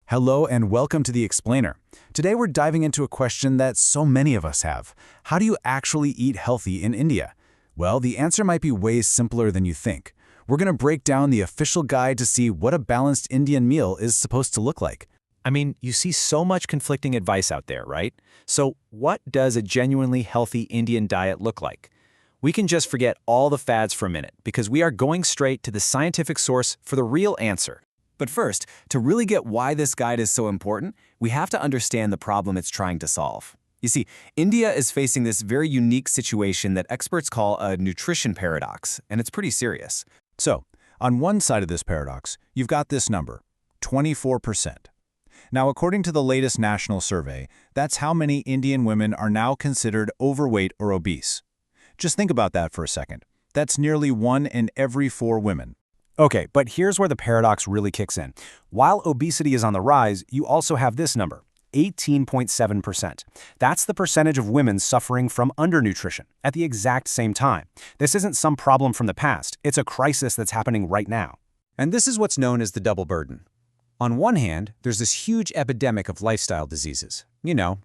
Hello and welcome to The Explainer. Today we're diving into a question that so many of us have. How do you actually eat healthy in India? Well, the answer might be way simpler than you think. We're going to break down the official guide to see what a balanced Indian meal is supposed to look like. I mean, you see so much conflicting advice out there, right? So what does a genuinely healthy Indian diet look like? We can just forget all the fads for a minute because we are going straight to the scientific source for the real answer. But first, to really get why this guide is so important, we have to understand the problem it's trying to solve. You see, India is facing this very unique situation that experts call a nutrition paradox, and it's pretty serious. So, on one side of this paradox, you've got this number, 24%. Now, according to the latest national survey, that's how many Indian women are now considered overweight or obese. Just think about that for a second. That's nearly 1 in every 4 women. Okay, but here's where the paradox really kicks in. While obesity is on the rise, you also have this number, 18.7%. That's the percentage of women suffering from undernutrition at the exact same time. This isn't some problem from the past. It's a crisis that's happening right now. And this is what's known as the double burden. On one hand, there's this huge epidemic of lifestyle diseases.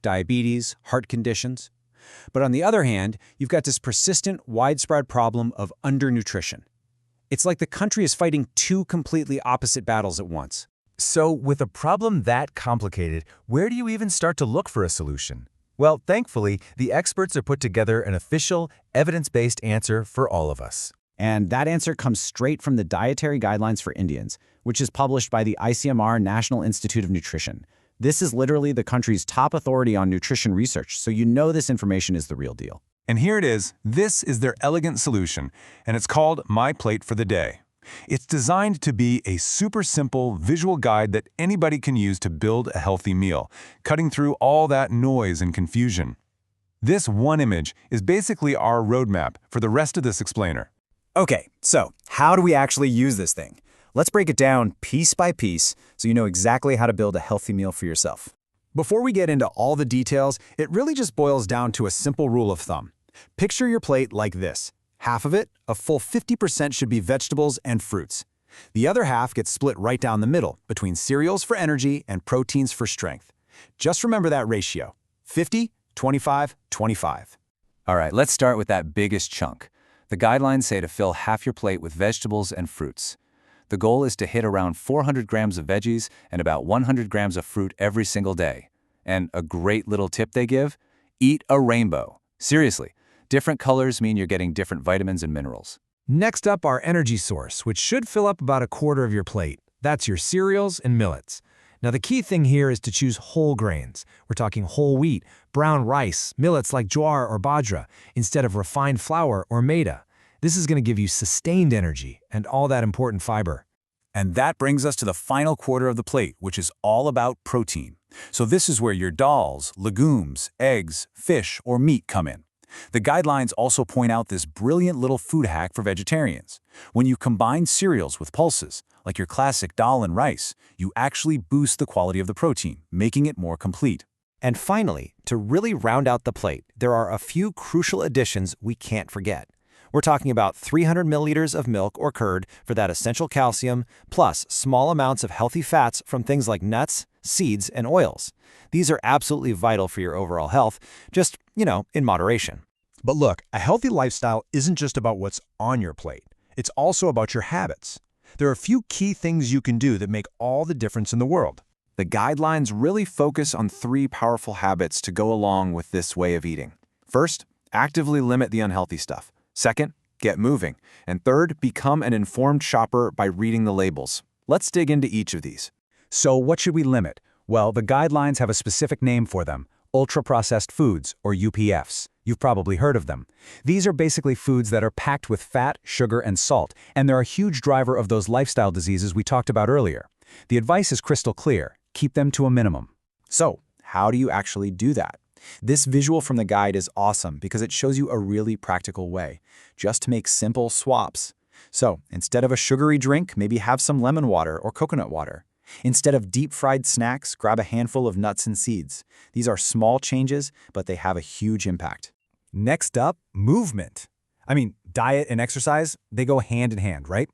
Diabetes, heart conditions. But on the other hand, you've got this persistent, widespread problem of undernutrition. It's like the country is fighting two completely opposite battles at once. So, with a problem that complicated, where do you even start to look for a solution? Well, thankfully, the experts have put together an official, evidence-based answer for all of us. And that answer comes straight from the Dietary Guidelines for Indians, which is published by the ICMR National Institute of Nutrition. This is literally the country's top authority on nutrition research, so you know this information is the real deal. And here it is. This is their elegant solution, and it's called My Plate for the Day. It's designed to be a super simple visual guide that anybody can use to build a healthy meal, cutting through all that noise and confusion. This one image is basically our roadmap for the rest of this explainer. Okay, so how do we actually use this thing? Let's break it down piece by piece so you know exactly how to build a healthy meal for yourself. Before we get into all the details, it really just boils down to a simple rule of thumb. Picture your plate like this. Half of it, a full 50%, should be vegetables and fruits. The other half gets split right down the middle between cereals for energy and proteins for strength. Just remember that ratio, 50, 25, 25. All right, let's start with that biggest chunk. The guidelines say to fill half your plate with vegetables and fruits. The goal is to hit around 400 grams of veggies and about 100 grams of fruit every single day. And a great little tip they give, eat a rainbow. Seriously, different colors mean you're getting different vitamins and minerals. Next up, our energy source, which should fill up about a quarter of your plate. That's your cereals and millets. Now, the key thing here is to choose whole grains. We're talking whole wheat, brown rice, millets like jowar or bajra, instead of refined flour or maida. This is going to give you sustained energy and all that important fiber. And that brings us to the final quarter of the plate, which is all about protein. So this is where your dals, legumes, eggs, fish, or meat come in. The guidelines also point out this brilliant little food hack for vegetarians. When you combine cereals with pulses, like your classic dal and rice, you actually boost the quality of the protein, making it more complete. And finally, to really round out the plate, there are a few crucial additions we can't forget. We're talking about 300 milliliters of milk or curd for that essential calcium, plus small amounts of healthy fats from things like nuts, seeds, and oils. These are absolutely vital for your overall health, just, in moderation. But look, a healthy lifestyle isn't just about what's on your plate. It's also about your habits. There are a few key things you can do that make all the difference in the world. The guidelines really focus on 3 powerful habits to go along with this way of eating. First, actively limit the unhealthy stuff. Second, get moving. And third, become an informed shopper by reading the labels. Let's dig into each of these. So what should we limit? Well, the guidelines have a specific name for them, ultra-processed foods, or UPFs. You've probably heard of them. These are basically foods that are packed with fat, sugar, and salt, and they're a huge driver of those lifestyle diseases we talked about earlier. The advice is crystal clear. Keep them to a minimum. So, how do you actually do that? This visual from the guide is awesome because it shows you a really practical way, just to make simple swaps. So, instead of a sugary drink, maybe have some lemon water or coconut water. Instead of deep-fried snacks, grab a handful of nuts and seeds. These are small changes, but they have a huge impact. Next up, movement. Diet and exercise, they go hand in hand, right?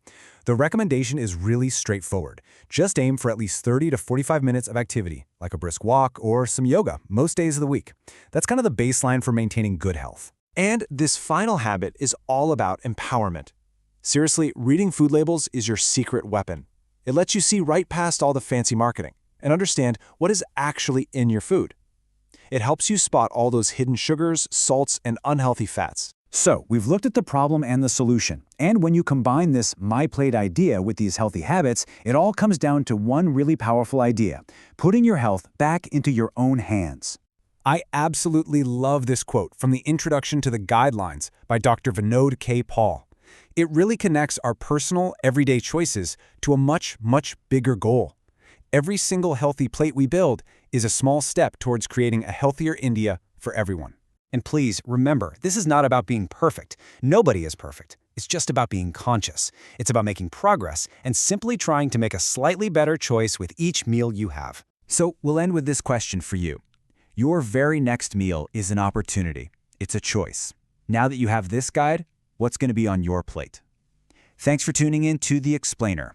The recommendation is really straightforward. Just aim for at least 30 to 45 minutes of activity, like a brisk walk or some yoga, most days of the week. That's kind of the baseline for maintaining good health. And this final habit is all about empowerment. Seriously, reading food labels is your secret weapon. It lets you see right past all the fancy marketing and understand what is actually in your food. It helps you spot all those hidden sugars, salts, and unhealthy fats. So, we've looked at the problem and the solution. And when you combine this My Plate idea with these healthy habits, it all comes down to one really powerful idea: putting your health back into your own hands. I absolutely love this quote from the Introduction to the Guidelines by Dr. Vinod K. Paul. It really connects our personal, everyday choices to a much, much bigger goal. Every single healthy plate we build is a small step towards creating a healthier India for everyone. And please, remember, this is not about being perfect. Nobody is perfect. It's just about being conscious. It's about making progress and simply trying to make a slightly better choice with each meal you have. So, we'll end with this question for you. Your very next meal is an opportunity. It's a choice. Now that you have this guide, what's going to be on your plate? Thanks for tuning in to The Explainer.